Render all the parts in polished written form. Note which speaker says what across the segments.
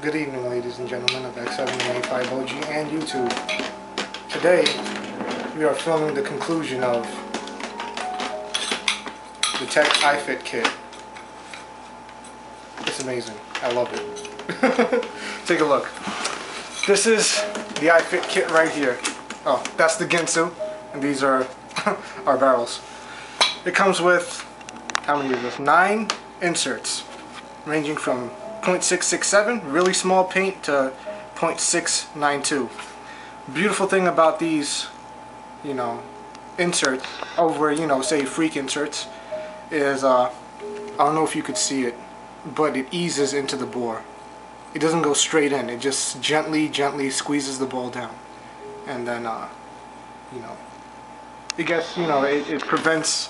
Speaker 1: Good evening, ladies and gentlemen of X785OG and YouTube. Today, we are filming the conclusion of the TechT iFit kit. It's amazing. I love it. Take a look. This is the iFit kit right here. Oh, that's the Ginsu, and these are our barrels. It comes with, how many of this? 9 inserts, ranging from 0.667, really small paint, to 0.692. Beautiful thing about these, inserts over, say freak inserts, is I don't know if you could see it, but it eases into the bore. It doesn't go straight in. It just gently squeezes the ball down, and then it gets, it prevents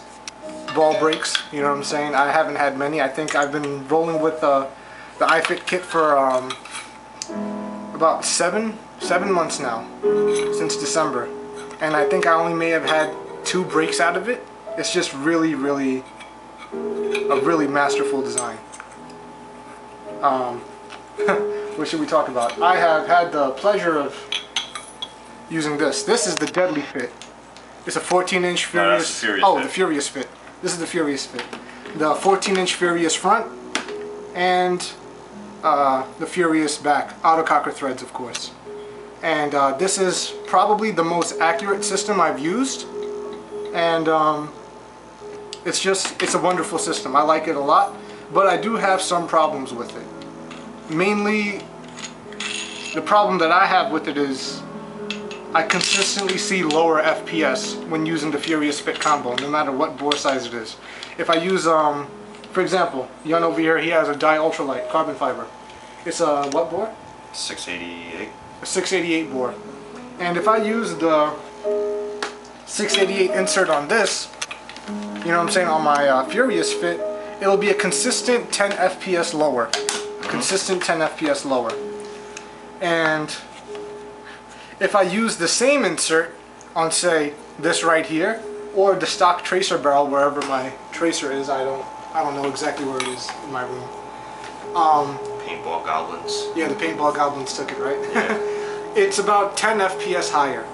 Speaker 1: ball breaks. You know what I'm saying? I haven't had many. I think I've been rolling with the iFit kit for about seven months now, since December, and I think I only may have had 2 breaks out of it. It's just really a really masterful design. What should we talk about? I have had the pleasure of using this. This is the Deadly Fit. It's a 14-inch Furious.
Speaker 2: No,
Speaker 1: the Furious Fit. This is the Furious Fit. The 14-inch Furious front and the Furious back. Autococker threads, of course. And this is probably the most accurate system I've used. And it's a wonderful system. I like it a lot. But I do have some problems with it. Mainly, the problem that I have with it is I consistently see lower FPS when using the Furious Fit combo, no matter what bore size it is. If I use, for example, Yun over here, he has a Dye Ultralight carbon fiber. It's a what bore?
Speaker 2: 688.
Speaker 1: A 688 bore. And if I use the 688 insert on this, you know what I'm saying, on my Furious Fit, it'll be a consistent 10 FPS lower. Consistent 10 FPS lower. And if I use the same insert on, say, this right here, or the stock tracer barrel, wherever my tracer is, I don't know exactly where it is in my room.
Speaker 2: Paintball goblins.
Speaker 1: Yeah, the paintball goblins took it, right?
Speaker 2: Yeah.
Speaker 1: It's about 10 FPS higher.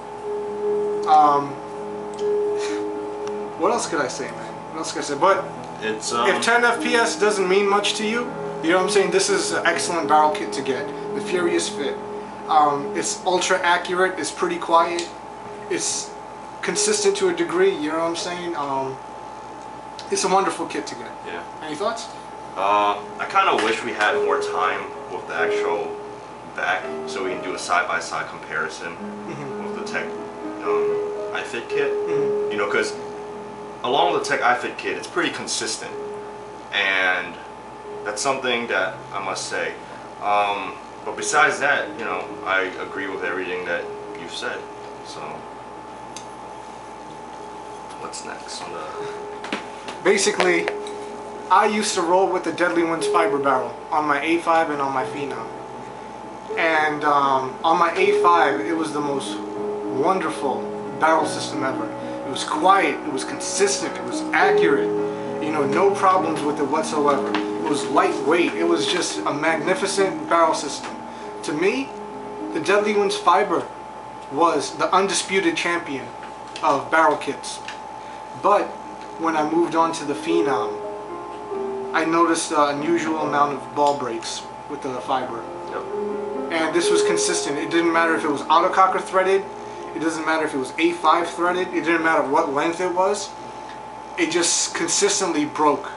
Speaker 1: What else could I say, man? What else could I say? But
Speaker 2: it's
Speaker 1: if 10 FPS doesn't mean much to you, you know what I'm saying? This is an excellent barrel kit to get. The Furious Fit. It's ultra accurate. It's pretty quiet. It's consistent to a degree. You know what I'm saying? It's a wonderful kit to get.
Speaker 2: Yeah.
Speaker 1: Any thoughts?
Speaker 2: I kind of wish we had more time with the actual back, so we can do a side-by-side comparison with the TechT iFit kit. You know, because along with the TechT iFit kit, it's pretty consistent, and that's something that I must say. But besides that, I agree with everything that you've said. So, what's next on the...
Speaker 1: Basically, I used to roll with the Deadly Winds fiber barrel on my A5 and on my Phenom. And on my A5, it was the most wonderful barrel system ever. It was quiet, it was consistent, it was accurate. No problems with it whatsoever. It was lightweight. It was just a magnificent barrel system. To me, the Deadly Winds fiber was the undisputed champion of barrel kits. But when I moved on to the Phenom, I noticed an unusual amount of ball breaks with the fiber.
Speaker 2: Yep.
Speaker 1: And this was consistent. It didn't matter if it was autococker threaded. It doesn't matter if it was A5 threaded. It didn't matter what length it was. It just consistently broke,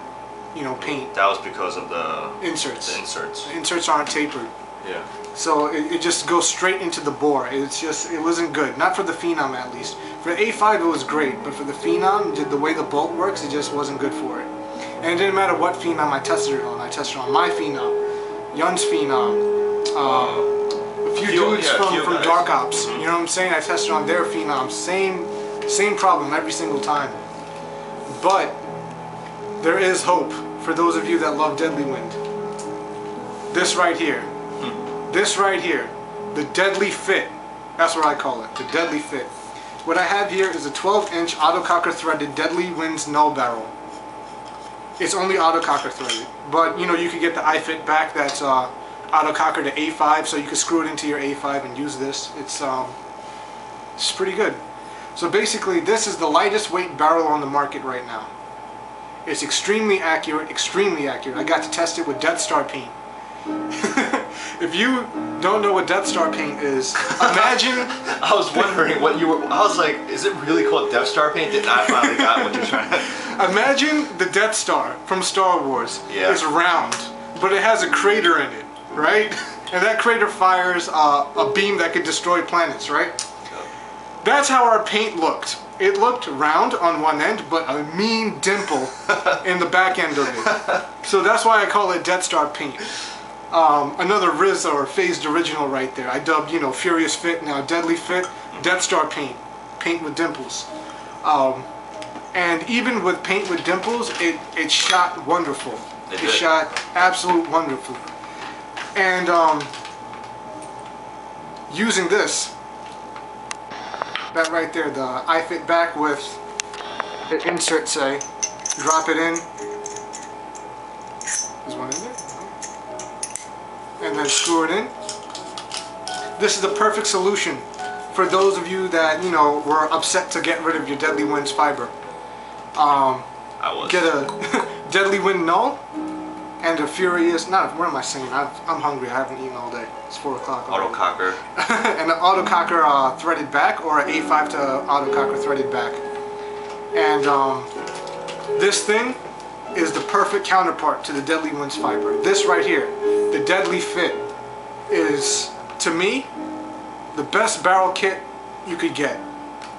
Speaker 1: paint.
Speaker 2: That was because of the
Speaker 1: inserts.
Speaker 2: The inserts.
Speaker 1: The inserts aren't tapered.
Speaker 2: Yeah.
Speaker 1: So it just goes straight into the bore. It wasn't good. Not for the Phenom, at least. For the A5 it was great, but for the Phenom, the way the bolt works, it just wasn't good for it. And it didn't matter what Phenom I tested it on. I tested it on my Phenom, Yun's Phenom, a few dudes from Dark Ops. You know what I'm saying? I tested on their Phenom. Same problem every single time. But there is hope for those of you that love Deadly Wind. This right here. This right here. The Deadly Fit. That's what I call it. The Deadly Fit. What I have here is a 12-inch autococker threaded Deadly Winds null barrel. It's only autococker threaded. But, you could get the iFit back that's autococker to A5, so you can screw it into your A5 and use this. It's pretty good. So basically, this is the lightest weight barrel on the market right now. It's extremely accurate, extremely accurate. I got to test it with Death Star paint. If you don't know what Death Star paint is, imagine.
Speaker 2: I was wondering what you were. I was like, is it really called Death Star paint? Did I finally got what you're trying to.
Speaker 1: Imagine the Death Star from Star Wars.
Speaker 2: Yeah.
Speaker 1: It's round, but it has a crater in it, right? And that crater fires a beam that could destroy planets, right? That's how our paint looked. It looked round on one end, but a mean dimple in the back end of it. So that's why I call it Death Star paint. Another Riz or phased original right there. I dubbed, you know, Furious Fit, now Deadly Fit, Death Star paint. Paint with dimples. And even with paint with dimples, it shot wonderful. It shot absolute wonderful. And using this, that right there, the iFit back with the insert, say, drop it in. There's one in there. And then screw it in. This is the perfect solution for those of you that, you know, were upset to get rid of your Deadly Winds fiber. Get a Deadly Wind Null and a Furious, what am I saying? I'm hungry, I haven't eaten all day. It's 4 o'clock.
Speaker 2: Autococker.
Speaker 1: And an autococker threaded back, or an A5 to autococker threaded back. And this thing is the perfect counterpart to the Deadly Winds fiber. This right here, the Deadly Fit, is, to me, the best barrel kit you could get.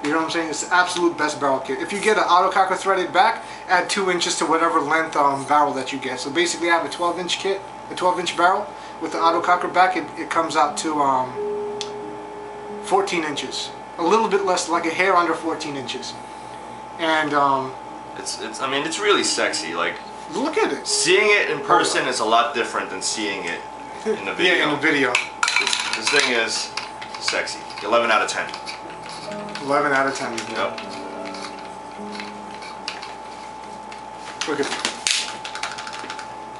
Speaker 1: You know what I'm saying? It's the absolute best barrel kit. If you get an autococker threaded back, add 2 inches to whatever length barrel that you get. So basically I have a 12-inch kit, a 12-inch barrel with the autococker back. It comes out to 14 inches. A little bit less, like a hair under 14 inches. And
Speaker 2: I mean, it's really sexy. Like,
Speaker 1: look at it.
Speaker 2: Seeing it in person is a lot different than seeing it in the video.
Speaker 1: Yeah, in the video.
Speaker 2: This thing is sexy. 11 out of 10.
Speaker 1: 11 out of 10.
Speaker 2: Yep.
Speaker 1: Look at it.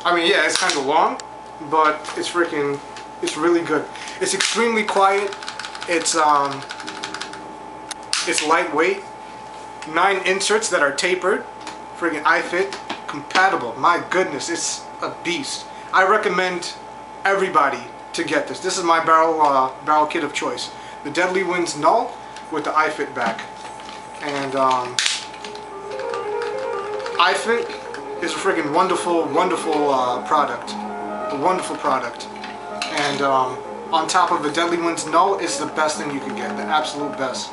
Speaker 1: I mean, yeah, it's kind of long, but it's really good. It's extremely quiet. It's lightweight. 9 inserts that are tapered. Friggin' iFit compatible. My goodness, it's a beast. I recommend everybody to get this. This is my barrel kit of choice. The Deadly Winds Null with the iFit back. And iFit is a friggin' wonderful product. A wonderful product. And on top of the Deadly Winds Null, it's the best thing you can get. The absolute best.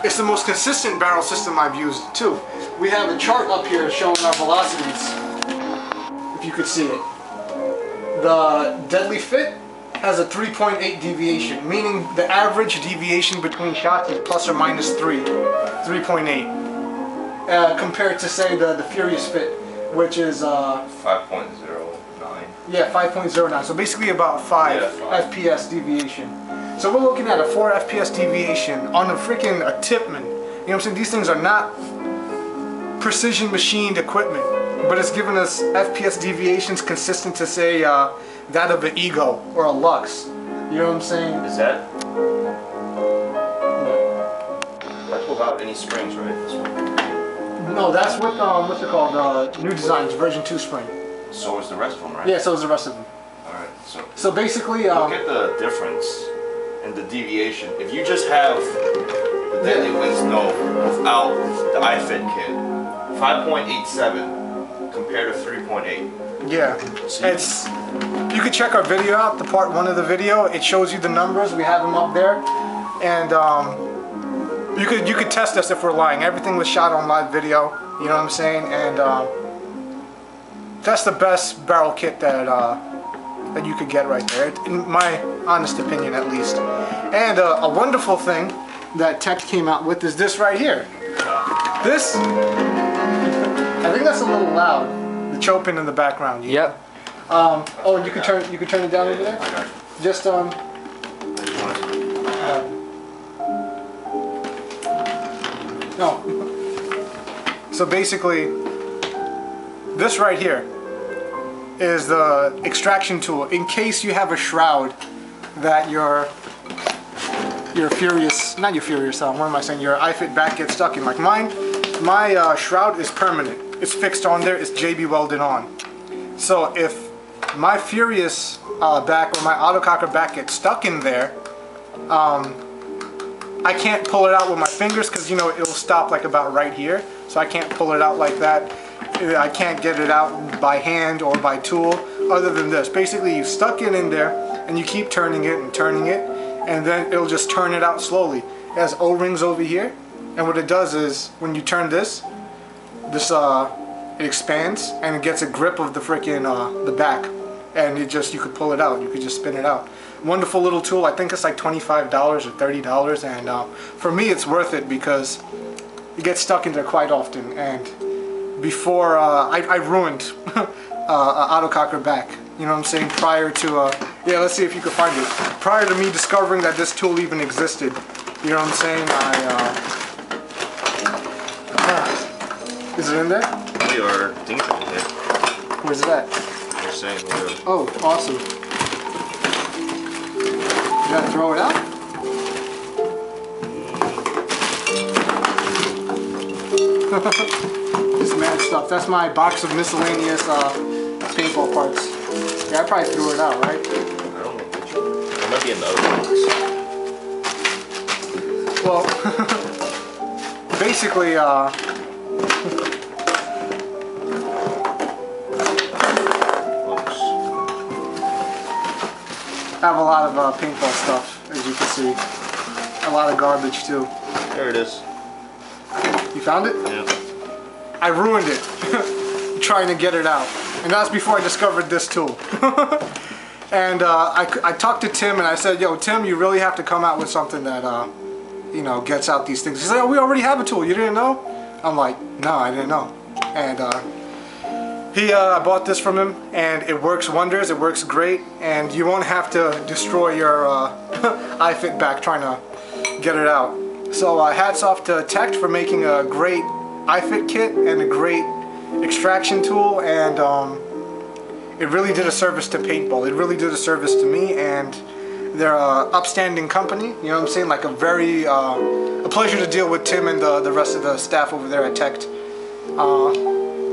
Speaker 1: It's the most consistent barrel system I've used too. We have a chart up here showing our velocities, if you could see it. The Deadly Fit has a 3.8 deviation, meaning the average deviation between shots is plus or minus 3.8. Compared to, say, the Furious Fit, which is
Speaker 2: 5.09.
Speaker 1: Yeah, 5.09. So basically about 5 FPS deviation. So we're looking at a 4 FPS deviation on a freaking Tipman. You know what I'm saying? These things are not precision machined equipment, but it's giving us FPS deviations consistent to, say, that of an Ego or a Lux. You know what I'm saying?
Speaker 2: Is that? That's without any springs, right? This one?
Speaker 1: No, that's with what's it called? New Designs version 2 spring.
Speaker 2: So is the rest of them, right?
Speaker 1: Yeah, so is the rest of them.
Speaker 2: All right.
Speaker 1: So basically,
Speaker 2: look at the difference in the deviation. If you just have the Deadly Winds Null without the iFit kit, 5.87 compared to 3.8.
Speaker 1: Yeah, it's. You can check our video out, the part 1 of the video. It shows you the numbers. We have them up there, and you could test us if we're lying. Everything was shot on live video. You know what I'm saying? And that's the best barrel kit that you could get right there, in my honest opinion, at least. And a wonderful thing that TechT came out with is this right here. This, I think that's a little loud. The chopin in the background.
Speaker 3: Yep.
Speaker 1: Oh, you could turn it down over there. Just no. So basically, this right here is the extraction tool. In case you have a shroud that your Furious, not your Furious, what am I saying, your iFit back gets stuck in. Like mine, my shroud is permanent. It's fixed on there, it's JB welded on. So if my Furious back or my autococker back gets stuck in there, I can't pull it out with my fingers because, you know, it'll stop like about right here. So I can't pull it out like that. I can't get it out by hand or by tool other than this. Basically, you stuck it in there and you keep turning it and turning it, and then it'll just turn it out slowly. It has O-rings over here, and what it does is when you turn this it expands and it gets a grip of the freaking the back, and you could pull it out. You could just spin it out. Wonderful little tool. I think it's like $25 or $30, and for me it's worth it because it gets stuck in there quite often. And before I ruined an autococker back, you know what I'm saying, prior to yeah, let's see if you can find it. Prior to me discovering that this tool even existed, you know what I'm saying, is it in there?
Speaker 2: Your things are in here.
Speaker 1: Where's it at?
Speaker 2: You're saying where?
Speaker 1: Oh, awesome. You gotta throw it out? This mad stuff. That's my box of miscellaneous paintball parts. Yeah, I probably threw it out, right?
Speaker 2: I don't know. There might be another box.
Speaker 1: Well, basically, I have a lot of paintball stuff, as you can see. A lot of garbage too.
Speaker 2: There it is.
Speaker 1: You found it?
Speaker 2: Yeah.
Speaker 1: I ruined it trying to get it out. And that's before I discovered this tool. And I talked to Tim and I said, yo, Tim, you really have to come out with something that, you know, gets out these things. He's like, oh, we already have a tool. You didn't know? I'm like, no, I didn't know. And I bought this from him, and it works wonders. It works great, and you won't have to destroy your iFit back trying to get it out. So hats off to TechT for making a great iFit kit and a great extraction tool, and it really did a service to paintball. It really did a service to me, and they're an upstanding company. You know what I'm saying? Like a very a pleasure to deal with Tim and the rest of the staff over there at TechT.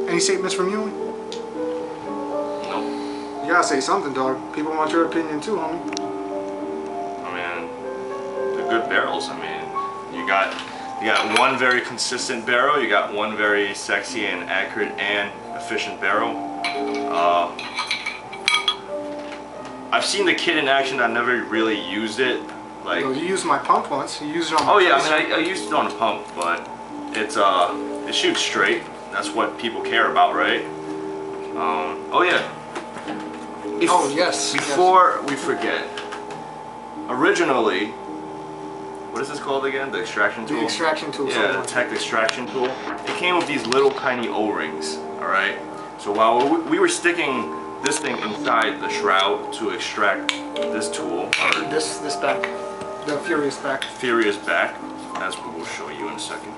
Speaker 1: Any statements from you?
Speaker 2: No.
Speaker 1: You gotta say something, dog. People want your opinion too, homie.
Speaker 2: I mean, they're good barrels. I mean, you got one very consistent barrel. You got one very sexy and accurate and efficient barrel. I've seen the kit in action. I never really used it. Like,
Speaker 1: you used my pump once. You used it on my
Speaker 2: oh yeah,
Speaker 1: face.
Speaker 2: I mean, I used it on a pump, but it shoots straight. That's what people care about, right? Oh yeah.
Speaker 1: Oh yes.
Speaker 2: Before we forget, originally, what is this called again? The extraction tool?
Speaker 1: The extraction tool.
Speaker 2: Yeah, the TechT extraction tool. It came with these little tiny O-rings, alright? So while we were sticking this thing inside the shroud to extract this tool, or
Speaker 1: this back, the Furious back.
Speaker 2: Furious back, that's what we'll show you in a second.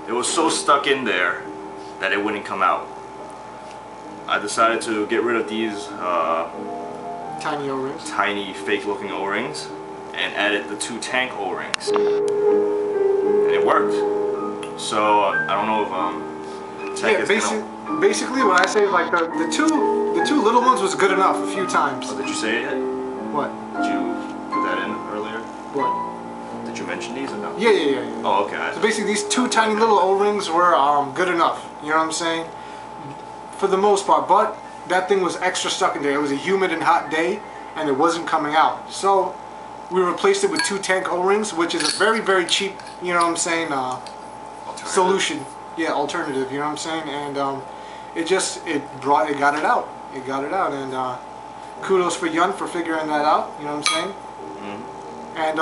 Speaker 2: It was so stuck in there that it wouldn't come out. I decided to get rid of these
Speaker 1: Tiny O-rings.
Speaker 2: tiny fake looking O-rings and added the 2 tank O-rings. And it worked. So I don't know if TechT is
Speaker 1: basically what I say is like the two little ones was good enough a few times.
Speaker 2: Oh, did you say it?
Speaker 1: What?
Speaker 2: Did you put that in earlier?
Speaker 1: What?
Speaker 2: Did you mention these or no?
Speaker 1: Yeah.
Speaker 2: Oh, okay.
Speaker 1: So basically these 2 tiny little O-rings were good enough. You know what I'm saying? For the most part, but that thing was extra stuck in there. It was a humid and hot day and it wasn't coming out. So we replaced it with 2 tank O-rings, which is a very, very cheap, you know what I'm saying, solution. Yeah, alternative, you know what I'm saying? And it got it out. It got it out, and kudos for Yun for figuring that out, you know what I'm saying? Mm-hmm. And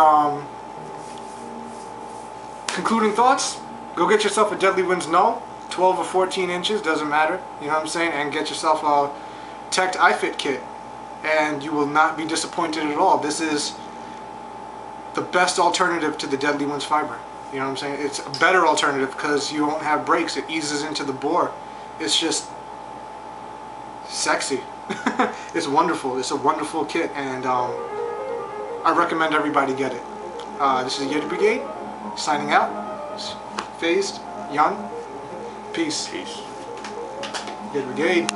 Speaker 1: concluding thoughts, go get yourself a Deadly Winds No, 12 or 14 inches, doesn't matter, you know what I'm saying? And get yourself a TechT iFit kit, and you will not be disappointed at all. This is the best alternative to the Deadly Winds fiber. You know what I'm saying? It's a better alternative because you won't have brakes. It eases into the bore. It's just sexy. It's wonderful. It's a wonderful kit, and I recommend everybody get it. This is Yeti Brigade, signing out. Phased, Young, peace.
Speaker 2: Peace.
Speaker 1: Yeti Brigade.